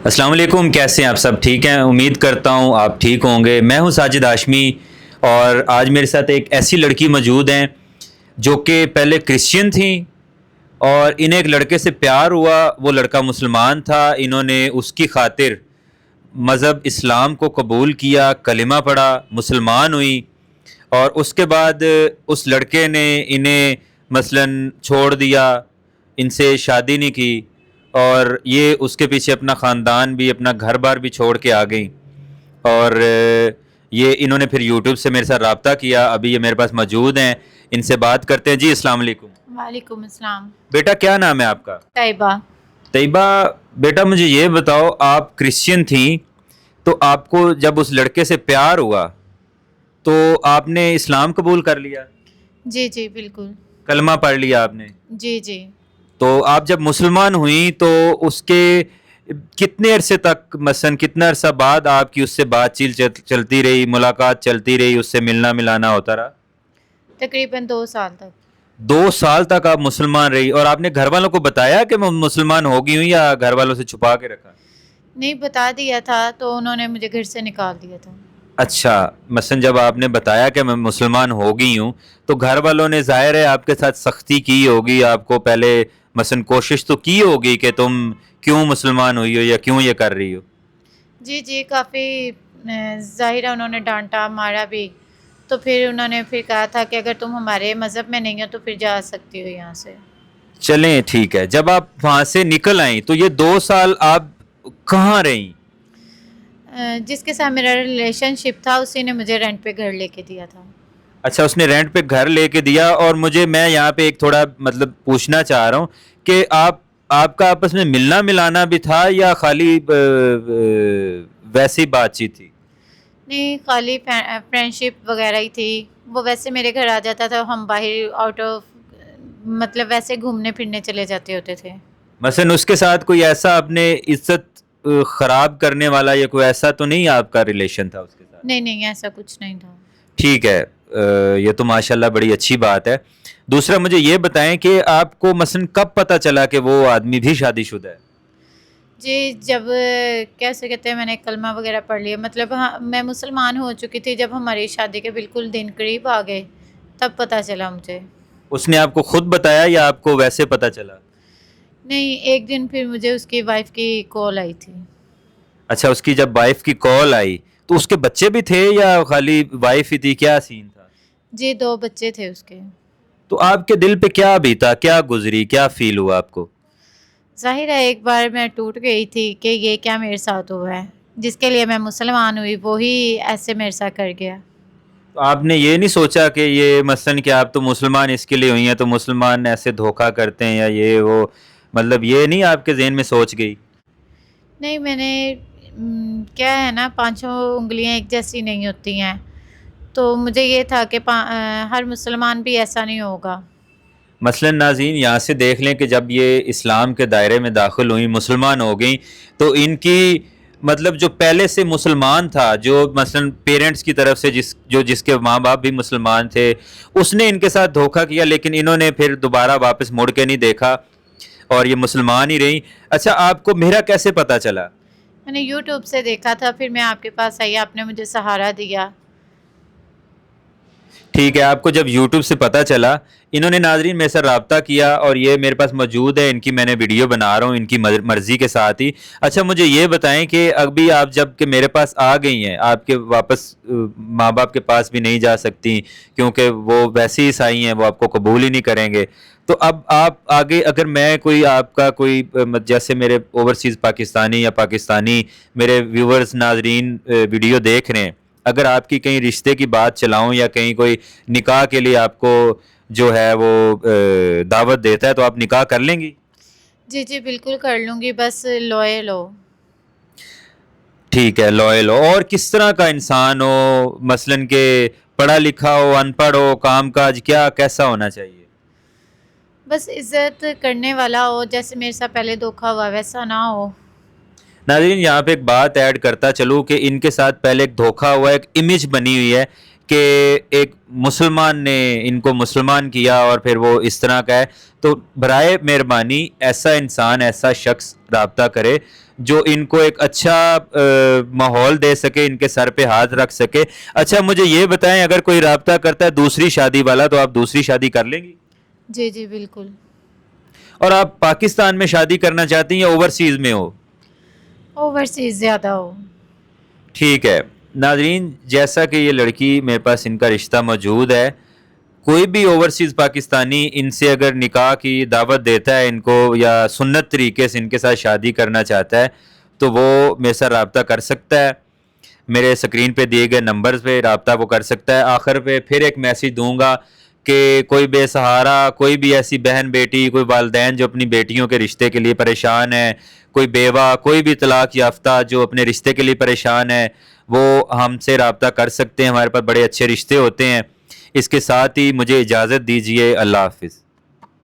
السلام علیکم، کیسے ہیں آپ؟ سب ٹھیک ہیں؟ امید کرتا ہوں آپ ٹھیک ہوں گے۔ میں ہوں ساجد ہاشمی، اور آج میرے ساتھ ایک ایسی لڑکی موجود ہیں جو کہ پہلے کرسچین تھیں، اور انہیں ایک لڑکے سے پیار ہوا۔ وہ لڑکا مسلمان تھا، انہوں نے اس کی خاطر مذہب اسلام کو قبول کیا، کلمہ پڑھا، مسلمان ہوئی، اور اس کے بعد اس لڑکے نے انہیں مثلاً چھوڑ دیا، ان سے شادی نہیں کی، اور یہ اس کے پیچھے اپنا خاندان بھی، اپنا گھر بار بھی چھوڑ کے آ گئی۔ اور یہ انہوں نے پھر یوٹیوب سے میرے ساتھ رابطہ کیا، ابھی یہ میرے پاس موجود ہیں، ان سے بات کرتے ہیں۔ جی السلام علیکم۔ وعلیکم السلام۔ بیٹا کیا نام ہے آپ کا؟ طیبہ۔ طیبہ بیٹا، مجھے یہ بتاؤ، آپ کرسچین تھیں، تو آپ کو جب اس لڑکے سے پیار ہوا تو آپ نے اسلام قبول کر لیا؟ جی جی بالکل۔ کلمہ پڑھ لیا آپ نے؟ جی جی۔ تو آپ جب مسلمان ہوئیں تو اس کے کتنے عرصے تک، مثلا کتنا عرصہ بعد آپ کی اس سے بات چیت چلتی رہی، ملاقات چلتی رہی، اس سے ملنا ملانا ہوتا رہا؟ تقریباً 2 سال تک۔ 2 سال تک آپ مسلمان رہی، اور آپ نے گھر والوں کو بتایا کہ میں مسلمان ہو گئی ہوں، یا گھر والوں سے چھپا کے رکھا؟ نہیں، بتا دیا تھا تو انہوں نے مجھے گھر سے نکال دیا تھا۔ اچھا، مثلا جب آپ نے بتایا کہ میں مسلمان ہو گئی ہوں تو گھر والوں نے ظاہر ہے آپ کے ساتھ سختی کی ہوگی، آپ کو پہلے مثلا کوشش تو کی ہوگی کہ تم کیوں مسلمان ہوئی ہو یا کیوں یہ کر رہی ہو؟ جی جی، کافی ظاہر ہے انہوں نے ڈانٹا مارا بھی، تو پھر انہوں نے پھر کہا تھا کہ اگر تم ہمارے مذہب میں نہیں ہو تو پھر جا سکتی ہو یہاں سے۔ چلیں ٹھیک ہے، جب آپ وہاں سے نکل آئیں تو یہ 2 سال آپ کہاں رہیں؟ جس کے ساتھ میرا ریلیشن شپ تھا اسی نے مجھے رینٹ پہ گھر لے کے دیا تھا۔ اچھا، اس نے رینٹ پہ گھر لے کے دیا، اور میں یہاں پہ ایک تھوڑا مطلب پوچھنا چاہ رہا ہوں کہ آپ کا آپس میں ملنا ملانا بھی تھا یا خالی ویسی بات چیت تھی؟ نہیں، خالی فرینڈ شپ وغیرہ ہی تھی۔ وہ ویسے میرے گھر آ جاتا تھا، ہم باہر آؤٹ آف مطلب ویسے گھومنے پھرنے چلے جاتے ہوتے تھے۔ مثلا اس کے ساتھ کوئی ایسا اپنے عزت خراب کرنے والا یا کوئی ایسا تو نہیں آپ کا ریلیشن تھا اس کے ساتھ؟ نہیں نہیں، ایسا کچھ نہیں تھا۔ ٹھیک ہے، یہ تو ماشاءاللہ بڑی اچھی بات ہے۔ دوسرا مجھے یہ بتائیں کہ آپ کو مثلا کب پتہ چلا کہ وہ آدمی بھی شادی شدہ ہے؟ جی، جب کیسے کہتے ہیں میں نے کلمہ وغیرہ پڑھ لیا، مطلب ہاں میں مسلمان ہو چکی تھی، جب ہماری شادی کے بالکل دن قریب آ گئے تب پتہ چلا مجھے۔ اس نے آپ کو خود بتایا یا آپ کو ویسے پتہ چلا؟ نہیں، ایک دن پھر مجھے اس کی وائف کی کال آئی تھی۔ اچھا، اس کی جب وائف کی کال آئی تو اس کے بچے بھی تھے یا خالی وائف ہی تھی؟ کیا سین تھا؟ جی، 2 بچے تھے اس کے۔ تو آپ کے دل پہ کیا بیتا، کیا گزری، کیا فیل ہوا آپ کو؟ ظاہر ہے ایک بار میں ٹوٹ گئی تھی کہ یہ کیا میرے ساتھ ہوا ہے، جس کے لیے میں مسلمان ہوئی وہی ایسے میرے ساتھ کر گیا۔ تو آپ نے یہ نہیں سوچا کہ یہ مثلاً کہ آپ تو مسلمان اس کے لیے ہوئی ہیں تو مسلمان ایسے دھوکہ کرتے ہیں یا یہ وہ، مطلب یہ نہیں آپ کے ذہن میں سوچ گئی؟ نہیں، میں نے کیا ہے نا، 5 انگلیاں ایک جیسی نہیں ہوتی ہیں، تو مجھے یہ تھا کہ ہر مسلمان بھی ایسا نہیں ہوگا۔ مثلاً ناظرین یہاں سے دیکھ لیں کہ جب یہ اسلام کے دائرے میں داخل ہوئیں، مسلمان ہو گئیں، تو ان کی مطلب جو پہلے سے مسلمان تھا، جو مثلاً پیرنٹس کی طرف سے جس کے ماں باپ بھی مسلمان تھے، اس نے ان کے ساتھ دھوکہ کیا، لیکن انہوں نے پھر دوبارہ واپس مڑ کے نہیں دیکھا اور یہ مسلمان ہی رہیں۔ اچھا، آپ کو میرا کیسے پتہ چلا؟ میں نے یوٹیوب سے دیکھا تھا، پھر میں آپ کے پاس آئی، آپ نے مجھے سہارا دیا۔ ٹھیک ہے، آپ کو جب یوٹیوب سے پتہ چلا، انہوں نے ناظرین میرے سے رابطہ کیا، اور یہ میرے پاس موجود ہے، ان کی میں نے ویڈیو بنا رہا ہوں ان کی مرضی کے ساتھ ہی۔ اچھا، مجھے یہ بتائیں کہ ابھی آپ جب کہ میرے پاس آ گئی ہیں، آپ کے واپس ماں باپ کے پاس بھی نہیں جا سکتی کیونکہ وہ ویسے ہی عیسائی ہیں، وہ آپ کو قبول ہی نہیں کریں گے، تو اب آپ آگے اگر میں کوئی آپ کا کوئی جیسے میرے اوورسیز پاکستانی یا پاکستانی میرے ویورز ناظرین ویڈیو دیکھ رہے ہیں، اگر آپ کی کہیں رشتے کی بات چلاؤں یا کہیں کوئی نکاح کے لیے آپ کو جو ہے وہ دعوت دیتا ہے تو آپ نکاح کر لیں گی؟ جی جی بالکل کر لوں گی، بس لوئل ہو۔ ٹھیک ہے، لوئل ہو، اور کس طرح کا انسان ہو، مثلاً کہ پڑھا لکھا ہو، ان پڑھ ہو، کام کاج کیسا ہونا چاہیے؟ بس عزت کرنے والا ہو، جیسے میرے ساتھ پہلے دھوکا ہوا ویسا نہ ہو۔ ناظرین یہاں پہ ایک بات ایڈ کرتا چلوں کہ ان کے ساتھ پہلے ایک دھوکہ ہوا، ایک امیج بنی ہوئی ہے کہ ایک مسلمان نے ان کو مسلمان کیا اور پھر وہ اس طرح کا ہے، تو برائے مہربانی ایسا انسان، ایسا شخص رابطہ کرے جو ان کو ایک اچھا ماحول دے سکے, ان کے سر پہ ہاتھ رکھ سکے. اچھا مجھے یہ بتائیں, اگر کوئی رابطہ کرتا ہے دوسری شادی والا تو آپ دوسری شادی کر لیں گی؟ جی جی بالکل. اور آپ پاکستان میں شادی کرنا چاہتی ہیں یا اوورسیز میں ہو؟ اوورسیز زیادہ ہو. ٹھیک ہے ناظرین, جیسا کہ یہ لڑکی میرے پاس ان کا رشتہ موجود ہے, کوئی بھی اوورسیز پاکستانی ان سے اگر نکاح کی دعوت دیتا ہے ان کو, یا سنت طریقے سے ان کے ساتھ شادی کرنا چاہتا ہے, تو وہ میرے ساتھ رابطہ کر سکتا ہے. میرے سکرین پہ دیے گئے نمبرز پہ رابطہ وہ کر سکتا ہے. آخر پہ پھر ایک میسیج دوں گا کہ کوئی بے سہارا, کوئی بھی ایسی بہن بیٹی, کوئی والدین جو اپنی بیٹیوں کے رشتے کے لیے پریشان ہے, کوئی بیوہ, کوئی بھی طلاق یافتہ جو اپنے رشتے کے لیے پریشان ہے, وہ ہم سے رابطہ کر سکتے ہیں. ہمارے پاس بڑے اچھے رشتے ہوتے ہیں. اس کے ساتھ ہی مجھے اجازت دیجیے. اللہ حافظ.